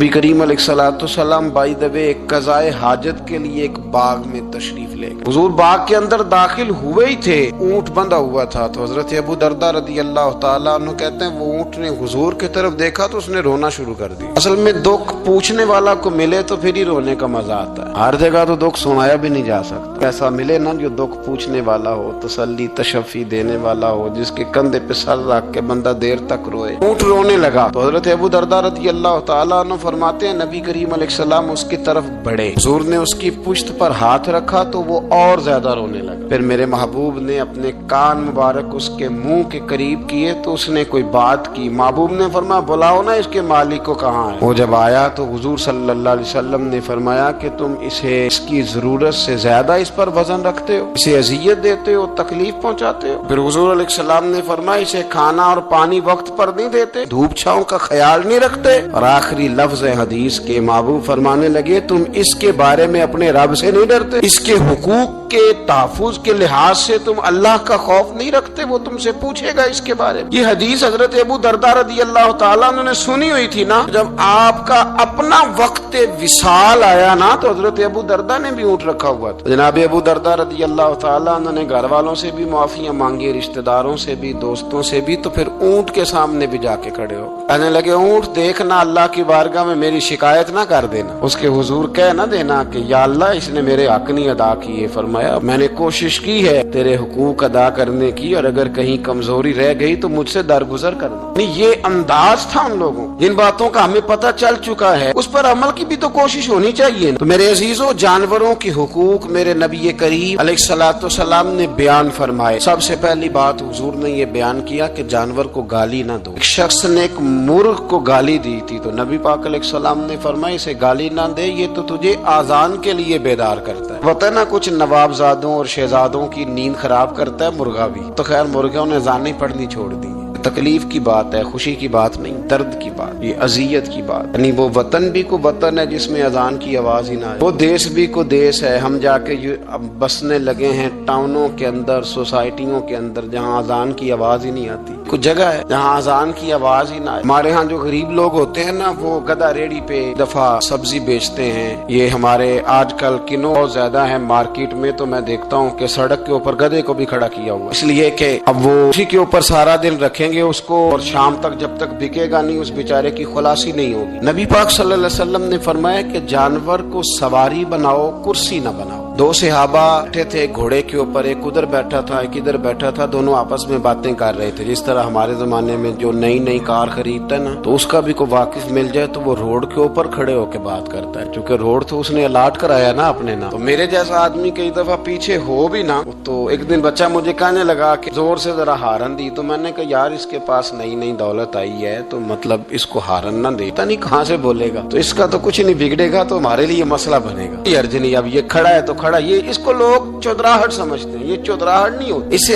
नबी करीम अलैहिस्सलाम by the way कज़ाए हाजत के लिए एक बाग में तशरीफ ले गए। हुजूर बाग के अंदर दाखिल हुए ही थे, ऊंट बंधा हुआ था। तो हजरत अबू दरदा रदी अल्लाह तआला अन्हु कहते हैं वो ऊंट ने हुजूर की तरफ देखा तो उसने रोना शुरू कर दिया। असल में दुख पूछने वाला को मिले तो फिर ही रोने का मजा आता है, हर जगह तो दुख सुनाया भी नहीं जा सकता। ऐसा मिले ना जो दुख पूछने वाला हो, तसल्ली तशफ़ी देने वाला हो, जिसके कंधे पे सर रख के बंदा देर तक रोए। ऊंट रोने लगा तो हजरत अबू दरदा रदी अल्लाह तआला अन्हु फरमाते हैं नबी करीम अलैहिस्सलाम उसकी तरफ बढ़े, हुजूर ने उसकी पुश्त पर हाथ रखा तो वो और ज्यादा रोने लगा। फिर मेरे महबूब ने अपने कान मुबारक उसके मुंह के करीब किए तो उसने कोई बात की। महबूब ने फरमाया बुलाओ ना इसके मालिक को कहाँ है। वो जब आया तो हुजूर सल्लल्लाहु अलैहि वसल्लम ने फरमाया कि तुम इसे इसकी जरूरत से ज्यादा इस पर वजन रखते हो, इसे अजियत देते हो, तकलीफ पहुंचाते हो। फिर हुजूर अलैहिस्सलाम ने फरमाया इसे खाना और पानी वक्त पर नहीं देते, धूप छांव का ख्याल नहीं रखते। और आखिरी लफ्ज हदीस के महबूब फरमाने लगे तुम इसके बारे में अपने रब से नहीं डरते, इसके हुकूक के तहफ़्फ़ुज़ के लिहाज से तुम अल्लाह का खौफ नहीं रखते, वो तुमसे पूछेगा इसके बारे में। ये हदीस हजरत अबू दरदा रदी अल्लाह तआला ने सुनी हुई थी ना। जब आपका अपना वक्त विसाल आया ना तो हजरत अबू दरदा ने भी ऊँट रखा हुआ था। जनाब अबू दरदा रदी अल्लाह तआला ने घर वालों से भी माफियां मांगी, रिश्तेदारों से भी, दोस्तों से भी। तो फिर ऊँट के सामने भी जाके खड़े हो कहने लगे ऊँट देखना अल्लाह की बारगाह में मेरी शिकायत ना कर देना, उसके हुजूर कह ना देना कि या अल्लाह इसने मेरे हक नहीं अदा किए। फरमाया मैंने कोशिश की है तेरे हुकूक अदा करने की और अगर कहीं कमजोरी रह गई तो मुझसे दरगुजर करना। ये अंदाज था उन लोगों, जिन बातों का हमें पता चल चुका है उस पर अमल की भी तो कोशिश होनी चाहिए। तो मेरे अजीजों जानवरों की हुकूक मेरे नबी करीम अलैहिस्सलाम ने बयान फरमाए। सबसे पहली बात हुजूर ने ये बयान किया कि जानवर को गाली ना दो। एक शख्स ने एक मुर्ग को गाली दी थी तो नबी पाक अलैहिस्सलाम ने फरमाया इसे गाली ना दे, ये तो तुझे आजान के लिए बेदार करता है। पता ना कुछ नवाबजादों और शहजादों की नींद खराब करता है मुर्गा भी। तो खैर मुर्गों ने जानी पढ़नी छोड़ दी। तकलीफ की बात है, खुशी की बात नहीं, दर्द की बात, ये अजियत की बात। यानी वो वतन भी को वतन है जिसमें अजान की आवाज ही ना है, वो देश भी को देश है। हम जाके अब बसने लगे हैं टाउनों के अंदर, सोसाइटियों के अंदर जहाँ अजान की आवाज ही नहीं आती। कुछ जगह है जहाँ अजान की आवाज ही ना है। हमारे यहाँ जो गरीब लोग होते हैं ना वो गधा रेडी पे दफा सब्जी बेचते हैं। ये हमारे आजकल किलो बहुत ज्यादा है मार्केट में, तो मैं देखता हूँ कि सड़क के ऊपर गधे को भी खड़ा किया हुआ, इसलिए कि अब वो उसी के ऊपर सारा दिन रखेंगे उसको और शाम तक जब तक बिकेगा नहीं उस बेचारे की खुलासी नहीं होगी। नबी पाक सल्लल्लाहु अलैहि वसल्लम ने फरमाया कि जानवर को सवारी बनाओ, कुर्सी न बनाओ। दो सहाबा बैठे थे घोड़े के ऊपर, एक उधर बैठा था एक इधर बैठा था, दोनों आपस में बातें कर रहे थे। जिस तरह हमारे जमाने में जो नई नई कार खरीदता है ना तो उसका भी कोई वाकिफ मिल जाए तो वो रोड के ऊपर खड़े होकर बात करता है, क्योंकि रोड तो उसने अलाट कराया ना अपने ना। तो मेरे जैसा आदमी कई दफा पीछे हो भी ना। तो एक दिन बच्चा मुझे कहने लगा कि जोर से जरा हारन दी, तो मैंने कहा यार इसके पास नई नई दौलत आई है तो मतलब इसको हारन ना दे, पता नहीं कहाँ से बोलेगा, तो इसका तो कुछ नहीं बिगड़ेगा तो हमारे लिए मसला बनेगा। ये अर्ज नहीं, अब ये खड़ा है तो खड़ा, ये इसको लोग चौधराहट समझते हैं, ये चौधराहट नहीं होती। इससे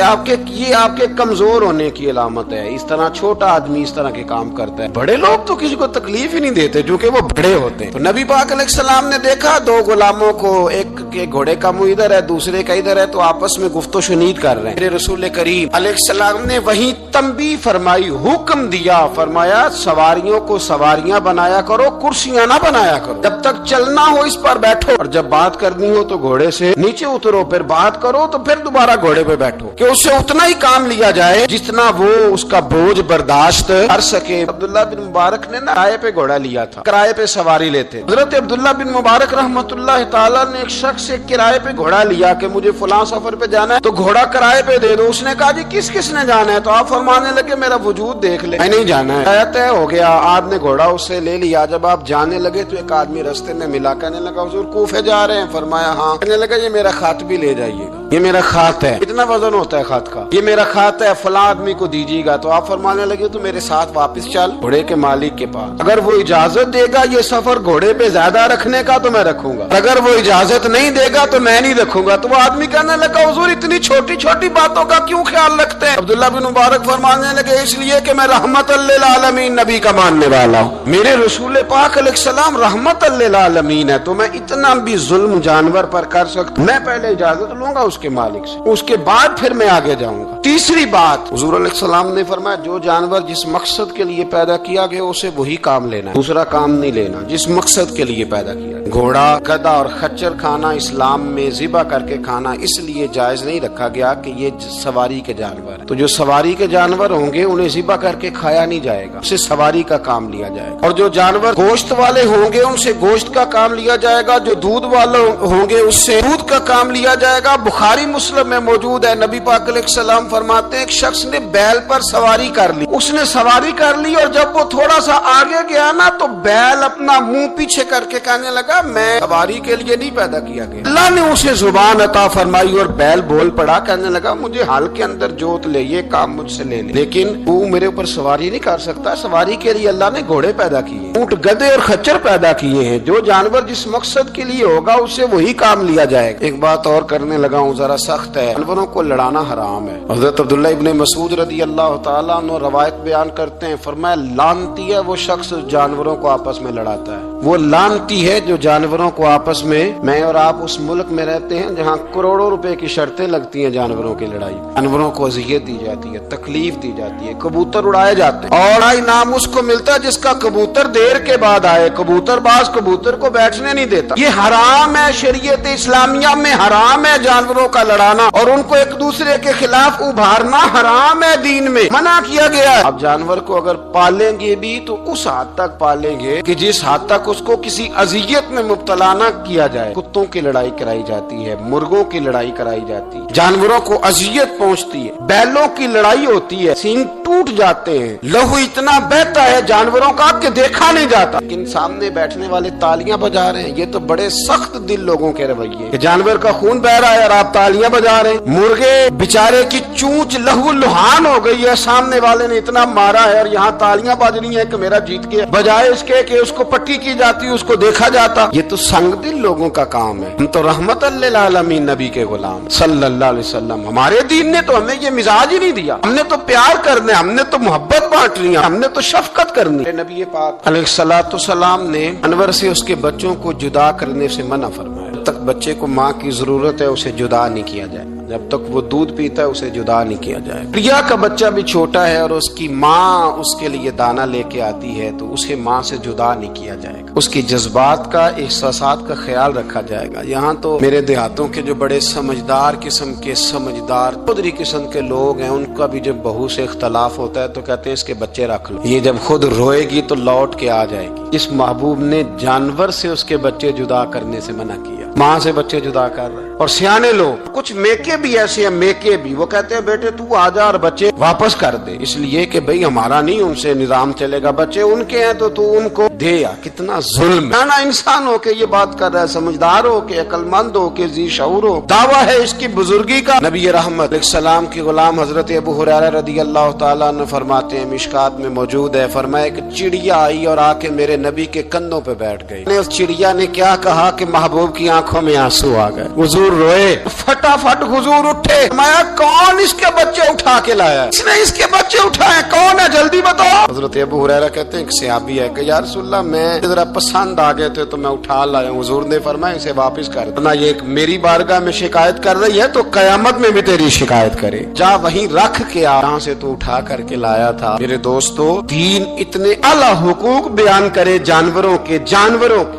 ये आपके कमजोर होने की अलामत है। इस तरह छोटा आदमी इस तरह के काम करता है। बड़े लोग तो किसी को तकलीफ ही नहीं देते क्योंकि वो बड़े होते हैं। तो नबी पाक अलैहिस्सलाम ने देखा दो गुलामों को, एक के घोड़े का मुंह इधर है दूसरे का इधर है, तो आपस में गुफ्तो शुनीद कर रहे हैं। मेरे रसूल करीम अलैहिस्सलाम ने वही तंबीह फरमाई, हुक्म दिया, फरमाया सवारियों को सवारियां बनाया करो, कुर्सियां ना बनाया करो। जब तक चलना हो इस पर बैठो और जब बात करनी हो तो घोड़े से नीचे उतरो, फिर बात करो तो फिर दोबारा घोड़े पे बैठो कि उससे उतना ही काम लिया जाए जितना वो उसका बोझ बर्दाश्त कर सके। अब्दुल्लाह बिन मुबारक ने ना किराए पे घोड़ा लिया था, किराए पे सवारी लेते। हजरत अब्दुल्लाह बिन मुबारक रहमतुल्लाह ताला ने एक शख्स से किराए पे घोड़ा लिया कि मुझे फलां सफर पे जाना है तो घोड़ा किराए पे दे दो। उसने कहा जी किस किस ने जाना है? तो आप फरमाने लगे मेरा वजूद देख ले, नहीं जाना है। तय हो गया, आपने घोड़ा उससे ले लिया। जब आप जाने लगे तो एक आदमी रास्ते में मिला, कहने लगा हुजूर कूफे जा रहे हैं? फरमाया हाँ। कहने लगा ये मेरा खात भी ले जाइएगा, ये मेरा खात है। कितना वजन होता है खात का? ये मेरा खात है, फला आदमी को दीजिएगा। तो आप फरमाने लगे तो मेरे साथ वापस चल घोड़े के मालिक के पास, अगर वो इजाजत देगा ये सफर घोड़े पे ज्यादा रखने का तो मैं रखूंगा, अगर वो इजाजत नहीं देगा तो मैं नहीं रखूंगा। तो वो आदमी कहने लगा हुजूर इतनी छोटी छोटी बातों का क्यों ख्याल रखते हैं? अब्दुल्लाह बिन मुबारक फरमाने लगे इसलिए कि मैं रहमतल लिल आलमीन नबी का मानने वाला हूँ। मेरे रसूल पाक अलैहिस्सलाम रहमतल लिल आलमीन है, तो मैं इतना भी जुल्म जानवर पर कर کر سکتا، میں پہلے اجازت لوں گا اس کے مالک سے، اس کے بعد پھر میں آگے جاؤں گا۔ تیسری بات، حضور علیہ السلام نے فرمایا جو جانور جس مقصد کے لیے پیدا کیا گیا اسے وہی کام لینا، دوسرا کام نہیں لینا، جس مقصد کے لیے پیدا کیا گیا۔ گھوڑا، گدھا اور خچر کھانا اسلام میں ذبح کر کے کھانا اس لیے جائز نہیں رکھا گیا کہ یہ سواری کے جانور ہیں، تو جو سواری کے جانور ہوں گے انہیں ذبح کر کے کھایا نہیں جائے گا، اسے سواری کا کام لیا جائے گا، اور جو جانور گوشت والے ہوں گے ان سے گوشت کا کام لیا جائے گا، جو دودھ والے ہوں گے اس سے دودھ کا کام لیا جائے گا۔ بخاری مسلم میں موجود ہے، نبی پاک علیہ السلام فرماتے ہیں ایک شخص نے بیل پر سواری کر لی، اس نے سواری کر لی اور جب وہ تھوڑا سا آگے گیا نا تو بیل اپنا منہ پیچھے کر کے کہنے لگا میں سواری کے لیے نہیں پیدا کیا گیا۔ اللہ نے اسے زبان عطا فرمائی اور بیل بول پڑا، کہنے لگا مجھے حال کے اندر جوت لے، یہ کام مجھ سے لے لے، لیکن تو میرے اوپر سواری نہیں کر سکتا، سواری کے لیے اللہ نے گھوڑے پیدا کیے، اونٹ، گدھے اور خچر پیدا کیے ہیں، جو جانور جس مقصد کے لیے ہوگا اسے وہی کام لیا جائے گا۔ ایک بات اور کرنے لگا ہوں، ذرا سخت ہے، جانوروں کو لڑانا حرام ہے۔ حضرت عبداللہ ابن مسعود رضی اللہ تعالیٰ عنہ روایت بیان کرتے ہیں، فرمایا لعنتی ہے وہ شخص جانوروں کو آپس میں لڑاتا ہے، وہ لعنتی ہے جو جانوروں کو آپس میں اور آپ اس ملک میں رہتے ہیں جہاں کروڑوں روپے کی شرطیں لگتی ہیں جانوروں کی لڑائی، جانوروں کو اذیت دی جاتی ہے، تکلیف دی جاتی ہے، کبوتر اڑائے جاتے ہیں، اور انعام اس کو ملتا ہے جس کا کبوتر دیر کے بعد آئے، کبوتر باز کبوتر کو بیٹھنے نہیں دیتا، یہ حرام ہے، شریعت اسلامیہ میں حرام ہے جانوروں کا لڑانا اور ان کو ایک دوسرے کے خلاف ابھارنا حرام ہے، دین میں منع کیا گیا ہے۔ اب جانور کو اگر پالیں گے بھی تو اس حد تک پالیں گے کہ جس حد تک اس کو کسی اذیت میں مبتلا نہ کیا جائے۔ کتوں کی لڑائی کرائی جاتی ہے، مرغوں کی لڑائی کرائی جاتی ہے، جانوروں کو اذیت پہنچتی ہے، بیلوں کی لڑائی ہوتی ہے، سینگ ٹوٹ جاتے ہیں، لہو اتنا بہتا ہے جانوروں کا کہ دیکھا نہیں جاتا، لیکن سامنے بیٹھنے والے تالیاں بجا رہے ہیں، یہ تو بڑے سخت دل لوگوں کے رویے کہ جانور کا خون بہ رہا ہے اور آپ تالیاں بجا رہے ہیں، مرغے بیچارے کی چونچ لہو لہان ہو گئی ہے، سامنے والے نے اتنا مارا ہے اور یہاں تالیاں بج رہی ہیں کہ میرا جیت گیا، بجائے اس کے کہ اس کو پٹی کی جاتی، اس کو دیکھا جاتا۔ یہ تو سنگ دل لوگوں کا کام ہے، ہم تو رحمت للعالمین نبی کے غلام صلی اللہ علیہ وسلم، ہمارے دین نے تو ہمیں یہ مزاج ہی نہیں دیا، ہم نے تو پیار کرنا، ہم نے تو محبت بانٹنی، ہم نے تو شفقت کرنی۔ نبی پاک علیہ الصلوۃ والسلام نے انور سے اس کے بچوں کو جدا کرنے سے منع فرمایا، جب تک بچے کو ماں کی ضرورت ہے اسے جدا نہیں کیا جائے، جب تک وہ دودھ پیتا ہے اسے جدا نہیں کیا جائے۔ پریا کا بچہ بھی چھوٹا ہے اور اس کی ماں اس کے لیے دانا لے کے آتی ہے تو اسے ماں سے جدا نہیں کیا جائے گا، اس کی جذبات کا، احساسات کا خیال رکھا جائے گا۔ یہاں تو میرے دیہاتوں کے جو بڑے سمجھدار قسم کے، سمجھدار قدری قسم کے لوگ ہیں، ان کا بھی جب بہو سے اختلاف ہوتا ہے تو کہتے ہیں اس کے بچے رکھ لو، یہ جب خود روئے گی تو لوٹ کے آ جائے گی۔ اس محبوب نے جانور سے اس کے بچے جدا کرنے سے منع کیا، ماں سے بچے جدا کر رہے ہیں۔ اور سیانے لوگ، کچھ میکے بھی ایسے ہیں، میکے بھی وہ کہتے ہیں بیٹے تو آ جا اور بچے واپس کر دے، اس لیے کہ بھئی ہمارا نہیں ان سے نظام چلے گا، بچے ان کے ہیں تو ان کو دے۔ یا کتنا ظلم ہے نا، انسان ہو کے یہ بات کر رہا ہے، سمجھدار ہو کے، عقل مند ہو کے، ذی شعور ہو، دعویٰ ہے اس کی بزرگی کا۔ نبی رحمت علیہ السلام کے غلام حضرت ابو ہریرہ رضی اللہ تعالیٰ عنہ فرماتے ہیں، مشکات میں موجود ہے، فرمایا کہ چڑیا آئی اور آ کے میرے نبی کے کندھوں پہ بیٹھ گئی، اس چڑیا نے کیا کہا کہ محبوب کی آنکھوں میں آنسو آ گئے، حضور روئے، فٹافٹ حضور اٹھے، فرمایا کون اس کے بچے اٹھا کے لایا ہے؟ اس نے اس کے بچے اٹھائے، کون ہے جلدی بتاؤ۔ حضرت ابو ہریرہ کہتے ہیں کہ صحابی ہے کہ یا رسول اللہ میں ذرا پسند آ گئے تھے تو میں اٹھا لایا ہوں، حضور نے فرمایا اسے واپس کر دو، یہ میری بارگاہ میں شکایت کر رہی ہے تو قیامت میں بھی تیری شکایت کرے، جا وہیں رکھ کے آ جہاں سے تو اٹھا کر کے لایا تھا۔ میرے دوستو، دین اتنے اعلیٰ حقوق بیان کرے جانوروں کے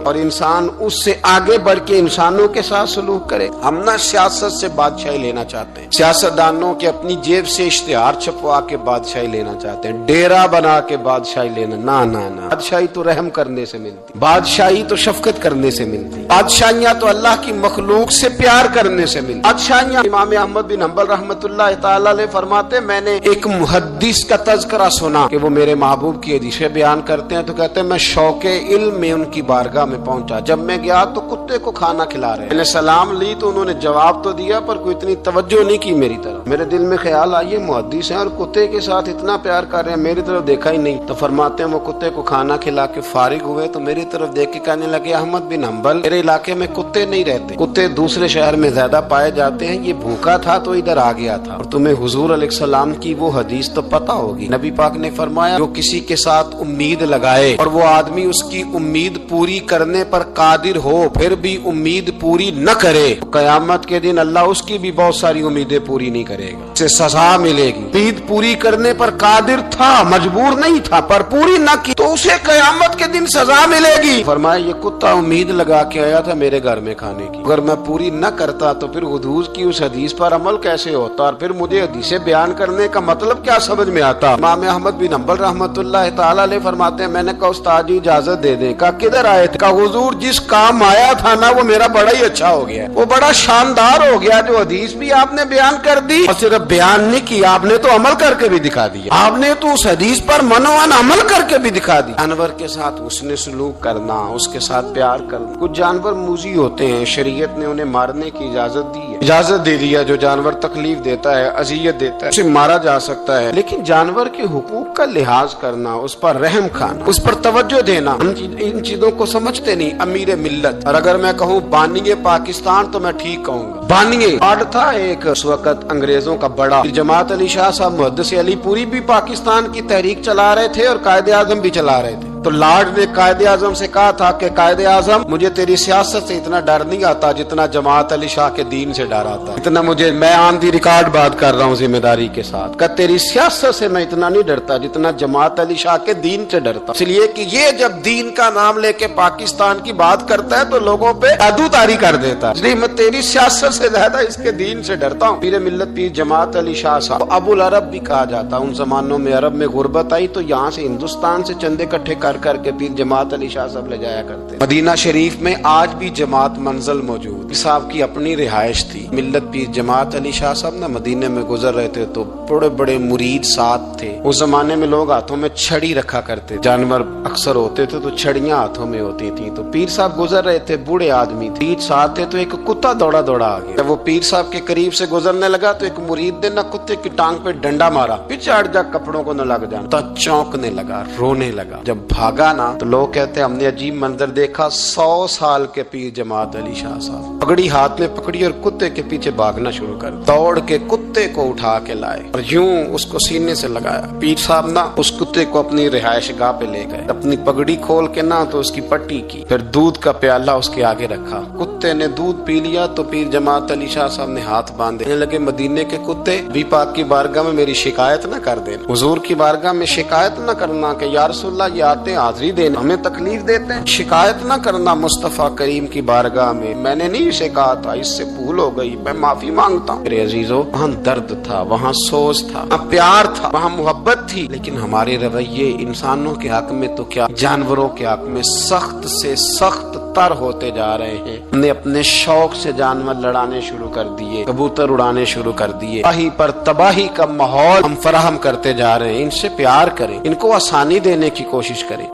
اور انسان اس سے آگے بڑھ کے انسانوں کے ساتھ سلوک کرے۔ ہم نہ سیاست سے بادشاہی لینا چاہتے ہیں، سیاستدانوں کے اپنی جیب سے اشتہار چھپوا کے بادشاہی لینا چاہتے ہیں، ڈیرا بنا کے بادشاہی لینا، نہ بادشاہی تو رحم کرنے سے ملتی، بادشاہی تو شفقت کرنے سے ملتی، بادشاہیاں تو اللہ کی مخلوق سے پیار کرنے سے ملتی۔ بادشاہیاں، امام احمد بن حنبل رحمۃ اللہ تعالی علیہ فرماتے میں نے ایک محدث کا تذکرہ سنا کہ وہ میرے محبوب کی حدیثیں بیان کرتے ہیں تو کہتے ہیں میں شوق علم میں ان کی بارگاہ میں پہنچا، جب میں گیا تو کتے کو کھانا کھلا رہے، میں نے سلام لی تو انہوں نے جواب تو دیا پر کوئی इतनी तवज्जो नहीं की मेरी तरफ। मेरे दिल में ख्याल आई मुहद्दिस हैं और कुत्ते के साथ इतना प्यार कर रहे हैं, मेरी तरफ देखा ही नहीं। तो फरमाते हैं वो कुत्ते को खाना खिला के फारिग हुए तो मेरी तरफ देख के कहने लगे, अहमद बिन हम्बल, मेरे इलाके में कुत्ते नहीं रहते, कुत्ते दूसरे शहर में ज्यादा पाए जाते हैं, ये भूखा था तो इधर आ गया था। और तुम्हें हुजूर अलैहिस्सलाम की वो हदीस तो पता होगी, नबी पाक ने फरमाया जो किसी के साथ उम्मीद लगाए और वो आदमी उसकी उम्मीद पूरी करने पर कादिर हो फिर भी उम्मीद पूरी न करे, तो कयामत के दिन अल्लाह उसकी भी बहुत सारी उम्मीदें पूरी नहीं करेगा, उसे सजा मिलेगी। उम्मीद पूरी करने पर कादिर था, मजबूर नहीं था, पर पूरी न की तो उसे कयामत के दिन सजा मिलेगी। फरमाया ये कुत्ता उम्मीद लगा के आया था मेरे घर में खाने की, अगर मैं पूरी न करता तो फिर हुजूर की उस हदीस पर अमल कैसे होता और फिर मुझे हदीसें बयान करने का मतलब क्या समझ में आता। इमाम अहमद बिन हम्बल रहमतुल्लाह तआला अलैह फरमाते हैं, मैंने कहा उस्ताद जी इजाजत दे दें। कहा किधर आए थे? कहा हुजूर जिस काम आया था ना वो मेरा बड़ा ही अच्छा हो गया, वो बड़ा शानदार हो गया, जो हदीस भी आपने बयान कर दी और सिर्फ बयान नहीं किया, आपने तो अमल करके भी दिखा दिया, आपने तो उस हदीस पर मनोवन अमल करके भी दिखा दिया। जानवर के साथ उसने सलूक करना, उसके साथ प्यार करना। कुछ जानवर मूजी होते हैं, शरीयत ने उन्हें मारने की इजाजत दी है, इजाजत दे दिया, जो जानवर तकलीफ देता है, अजियत देता है, उसे मारा जा सकता है। लेकिन जानवर के हुकूक का लिहाज करना, उस पर रहम खाना, उस पर तवज्जो देना, इन चीजों को समझते नहीं अमीर मिल्लत। और अगर मैं कहूँ बानिए पाकिस्तान तो मैं ठीक कहूँगा। बानिए आर्ड था एक उस वक्त अंग्रेजों का बड़ा, जमात अली शाह साहब मुहद्दिस अली पूरी भी पाकिस्तान की तहरीक चला रहे थे और कायदे आजम भी चला रहे थे। तो लॉर्ड ने कायदे आजम से कहा था कि कायदे आजम मुझे तेरी सियासत से इतना डर नहीं आता जितना जमात अली शाह के दीन से डर आता, इतना मुझे, मैं ऑन दी रिकॉर्ड बात कर रहा हूँ जिम्मेदारी के साथ, का तेरी सियासत से मैं इतना नहीं डरता जितना जमात अली शाह के दीन से डरता। इसलिए कि ये जब दीन का नाम लेके पाकिस्तान की बात करता है तो लोगों पे जादूतारी कर देता है, इसलिए मैं तेरी सियासत से ज्यादा इसके दीन से डरता हूँ। पीर मिल्लत पीर जमात अली शाह साहब अबुल अरब भी कहा जाता। उन जमानों में अरब में गुर्बत आई तो यहाँ से हिंदुस्तान से चंदे इकट्ठे करके पीर जमात अली शाह साहब ले जाया करते। मदीना शरीफ में आज भी जमात मंजिल मौजूद, साहब की अपनी रिहाइश थी। मिल्लत पीर जमात अली शाह साहब ना मदीने में गुजर रहे थे तो बड़े बड़े मुरीद साथ थे। उस जमाने में लोग हाथों में छड़ी रखा करते, जानवर अक्सर होते थे तो छड़ियां हाथों में होती थी। तो पीर साहब गुजर रहे थे, बूढ़े आदमी थे, साथ थे, तो एक कुत्ता दौड़ा दौड़ा आ गया। जब वो पीर साहब के करीब से गुजरने लगा तो एक मुरीद ने ना कुत्ते की टांग पे डंडा मारा, पीछे हट जा, कपड़ों को न लग जाना। तो चौंकने लगा, रोने लगा। जब भागा ना तो लोग कहते हैं हमने अजीब मंजर देखा। 100 साल के पीर जमात अली शाह साहब पगड़ी हाथ में पकड़ी और कुत्ते के पीछे भागना शुरू कर, दौड़ के कुत्ते को उठा के लाए और यूं उसको सीने से लगाया। पीर साहब ना उस कुत्ते को अपनी रिहाइश गाह पे ले गए, अपनी पगड़ी खोल के ना तो उसकी पट्टी की, फिर दूध का प्याला उसके आगे रखा। कुत्ते ने दूध पी लिया तो पीर जमात अली शाह साहब ने हाथ बांधे लगे, मदीने के कुत्ते भी पाक की बारगाह में मेरी शिकायत न कर देना, हुजूर की बारगाह में शिकायत न करना कि या रसूलल्लाह ये आते हाजिरी देना, हमें तकलीफ देते हैं, शिकायत न करना मुस्तफा करीम की बारगाह में, मैंने नहीं इसे कहा था, इससे भूल हो गई, मैं माफी मांगता हूँ। मेरे अजीजों, वहाँ दर्द था, वहाँ सोच था, वहाँ प्यार था, वहाँ मोहब्बत थी। लेकिन हमारे रवैये इंसानों के हक में तो क्या, जानवरों के हक में सख्त से सख्त तर होते जा रहे हैं। हमने अपने शौक से जानवर लड़ाने शुरू कर दिए, कबूतर उड़ाने शुरू कर दिए, तबाही पर तबाही का माहौल हम फराहम करते जा रहे हैं। इनसे प्यार करें, इनको आसानी देने की कोशिश करें।